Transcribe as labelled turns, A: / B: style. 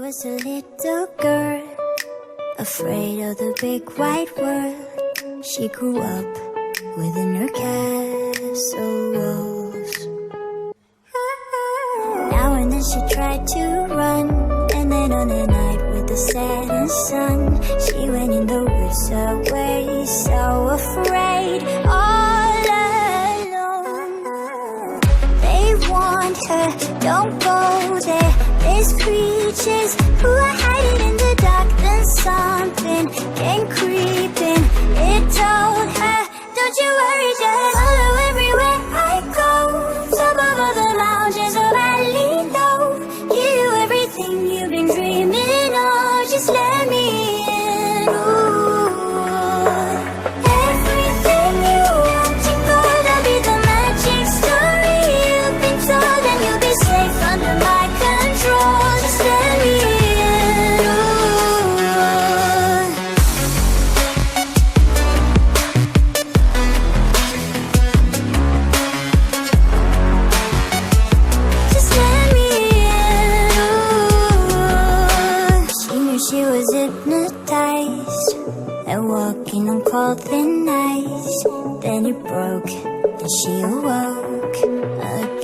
A: was a little girl, afraid of the big white world. She grew up within her castle walls. Now and then she tried to run, and then on a night with the setting sun, she went in the woods away, so afraid, all alone. They warned her, don't go there, there's creatures who are hiding in the dark. Then something came creeping, it told her, don't you worry, just follow everywhere I go. Top of all the mountains, a valley low, give you everything you've been dreaming of, just let me in. Ooh. Everything you want to go, that'll be the magic story you've been told, and you'll be safe under my control, just let me in. Just let me in. She knew she was hypnotized and walking on cold thin ice. Then it broke and she awoke again.